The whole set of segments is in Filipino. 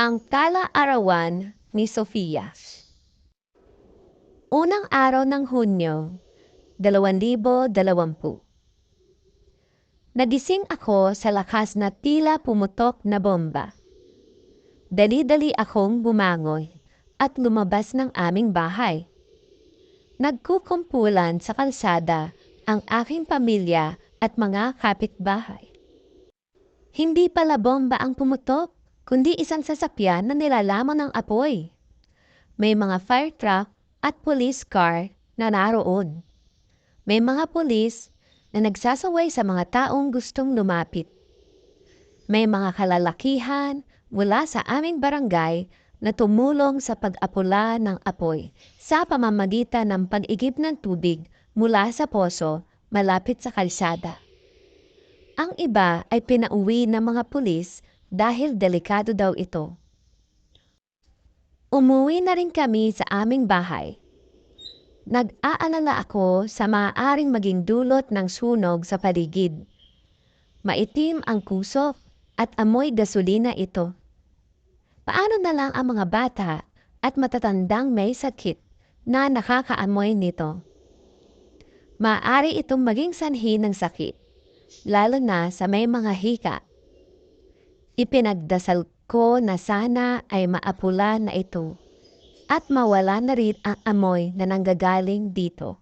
Ang Kala-arawan ni Sofia. Unang araw ng Hunyo, 2020. Nagising ako sa lakas na tila pumutok na bomba. Dali-dali akong bumangon at lumabas ng aming bahay. Nagkukumpulan sa kalsada ang aking pamilya at mga kapitbahay. Hindi pala bomba ang pumutok, kundi isang sasakyan na nilalamon ng apoy. May mga fire truck at police car na naroon. May mga pulis na nagsasaway sa mga taong gustong lumapit. May mga kalalakihan mula sa aming barangay na tumulong sa pag-apula ng apoy sa pamamagitan ng pag-igib ng tubig mula sa poso malapit sa kalsada. Ang iba ay pinauwi ng mga pulis dahil delikado daw ito. Umuwi na rin kami sa aming bahay. Nag-aalala ako sa maaaring maging dulot ng sunog sa paligid. Maitim ang kusok at amoy gasolina ito. Paano na lang ang mga bata at matatandang may sakit na nakakaamoy nito? Maaari itong maging sanhi ng sakit, lalo na sa may mga hika. Ipinagdasal ko na sana ay maapula na ito at mawala na rin ang amoy na nanggagaling dito.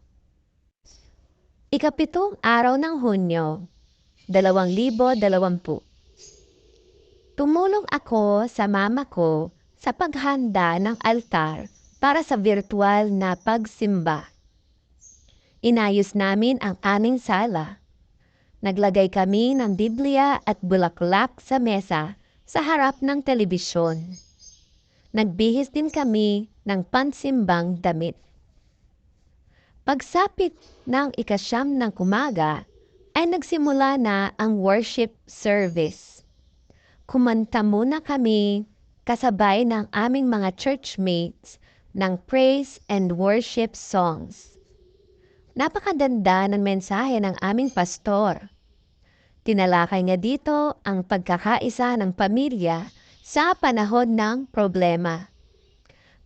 Ikapitong araw ng Hunyo, 2020. Tumulong ako sa mama ko sa paghanda ng altar para sa virtual na pagsimba. Inayos namin ang aming sala. Naglagay kami ng Biblia at bulaklak sa mesa sa harap ng telebisyon. Nagbihis din kami ng pansimbang damit. Pagsapit ng 9 ng umaga ay nagsimula na ang worship service. Kumanta muna kami kasabay ng aming mga churchmates ng praise and worship songs. Napakaganda ng mensahe ng aming pastor. Tinalakay niya dito ang pagkakaisa ng pamilya sa panahon ng problema.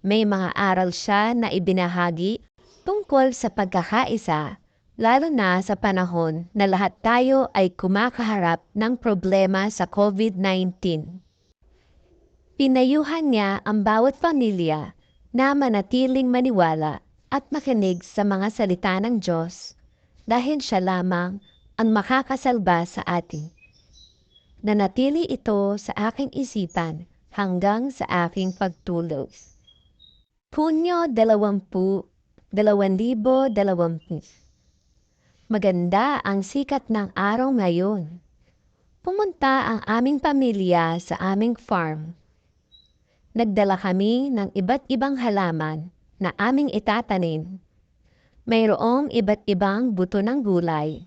May mga aral siya na ibinahagi tungkol sa pagkakaisa, lalo na sa panahon na lahat tayo ay kumakaharap ng problema sa COVID-19. Pinayuhan niya ang bawat pamilya na manatiling maniwala at makinig sa mga salita ng Diyos dahil siya lamang ang makakasalba sa atin. Nanatili ito sa aking isipan hanggang sa aking pagtulog. Hunyo 2020. Maganda ang sikat ng araw ngayon. Pumunta ang aming pamilya sa aming farm. Nagdala kami ng iba't ibang halaman na aming itatanim. Mayroong iba't ibang buto ng gulay.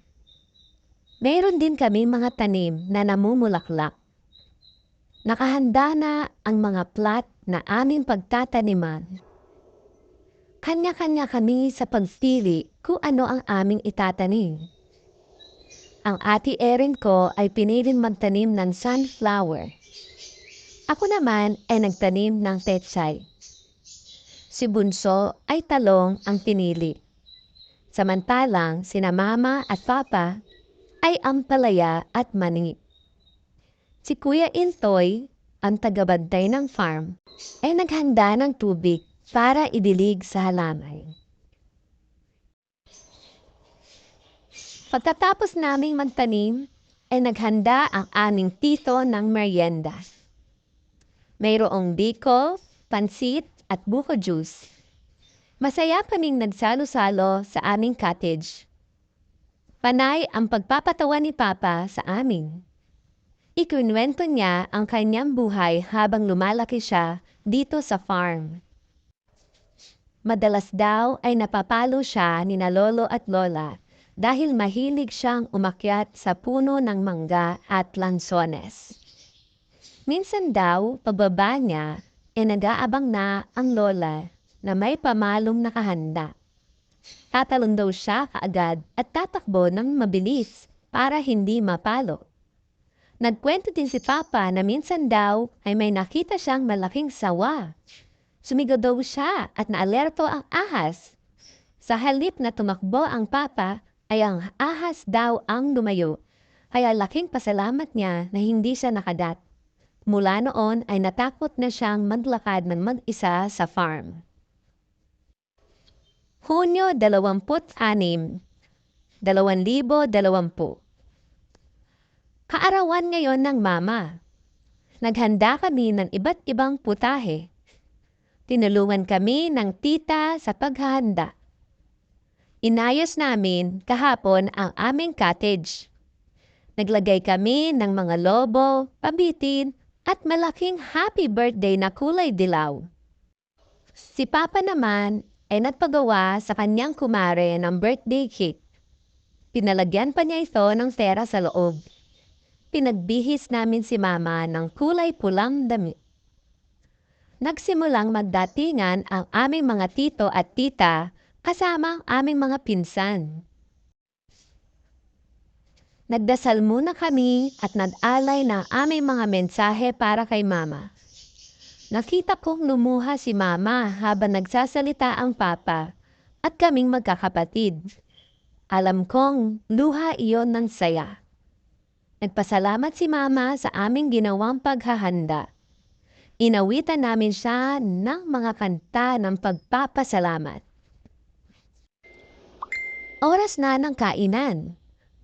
Mayroon din kami mga tanim na namumulaklak. Nakahanda na ang mga plat na aming pagtataniman. Kanya-kanya kami sa pagpili kung ano ang aming itatanim. Ang ate Erin ko ay piniling magtanim ng sunflower. Ako naman ay nagtanim ng pechay. Si Bunso ay talong ang pinili. Samantalang sina Mama at Papa ay ampalaya at mani. Si Kuya Intoy, ang tagabantay ng farm, ay naghanda ng tubig para idilig sa halaman. Pagkatapos naming magtanim, ay naghanda ang aming tito ng merienda. Mayroong biko, pansit at buko juice. Masaya kaming nagsalo-salo sa aming cottage. Panay ang pagpapatawa ni Papa sa amin. Ikinuwento niya ang kanyang buhay habang lumalaki siya dito sa farm. Madalas daw ay napapalo siya ni na lolo at lola dahil mahilig siyang umakyat sa puno ng mangga at lansones. Minsan daw, pababa niya, nag-aabang na ang lola na may pamalong nakahanda. Tatalon daw siya kaagad at tatakbo ng mabilis para hindi mapalo. Nagkwento din si Papa na minsan daw ay may nakita siyang malaking sawa. Sumigaw daw siya at naalerto ang ahas. Sa halip na tumakbo ang Papa, ay ang ahas daw ang lumayo. Kaya laking pasalamat niya na hindi siya nakadat. Mula noon ay natakot na siyang maglakad ng mag-isa sa farm. Hunyo 26, 2020. Kaarawan ngayon ng Mama. Naghanda kami ng iba't ibang putahe. Tinulungan kami ng tita sa paghahanda. Inayos namin kahapon ang aming cottage. Naglagay kami ng mga lobo, pabitin, at malaking happy birthday na kulay dilaw. Si Papa naman ay nagpagawa sa kanyang kumare ng birthday cake. Pinalagyan pa niya ito ng pera sa loob. Pinagbihis namin si Mama ng kulay pulang damit. Nagsimulang magdatingan ang aming mga tito at tita kasama ang aming mga pinsan. Nagdasal muna kami at nag-alay ng aming mga mensahe para kay Mama. Nakita kong lumuha si Mama habang nagsasalita ang Papa at kaming magkakapatid. Alam kong luha iyon ng saya. Nagpasalamat si Mama sa aming ginawang paghahanda. Inawitan namin siya ng mga kanta ng pagpapasalamat. Oras na ng kainan.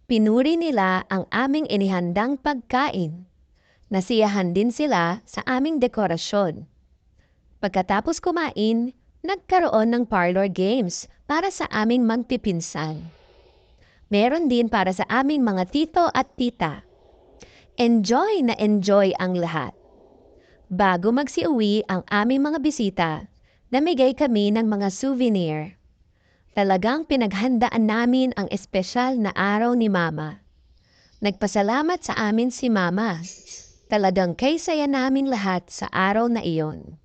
Pinuri nila ang aming inihandang pagkain. Nasiyahan din sila sa aming dekorasyon. Pagkatapos kumain, nagkaroon ng parlor games para sa aming magpipinsan. Meron din para sa aming mga tito at tita. Enjoy na enjoy ang lahat. Bago magsiuwi ang aming mga bisita, namigay kami ng mga souvenir. Talagang pinaghandaan namin ang espesyal na araw ni Mama. Nagpasalamat sa amin si Mama. Talagang kay saya namin lahat sa araw na iyon.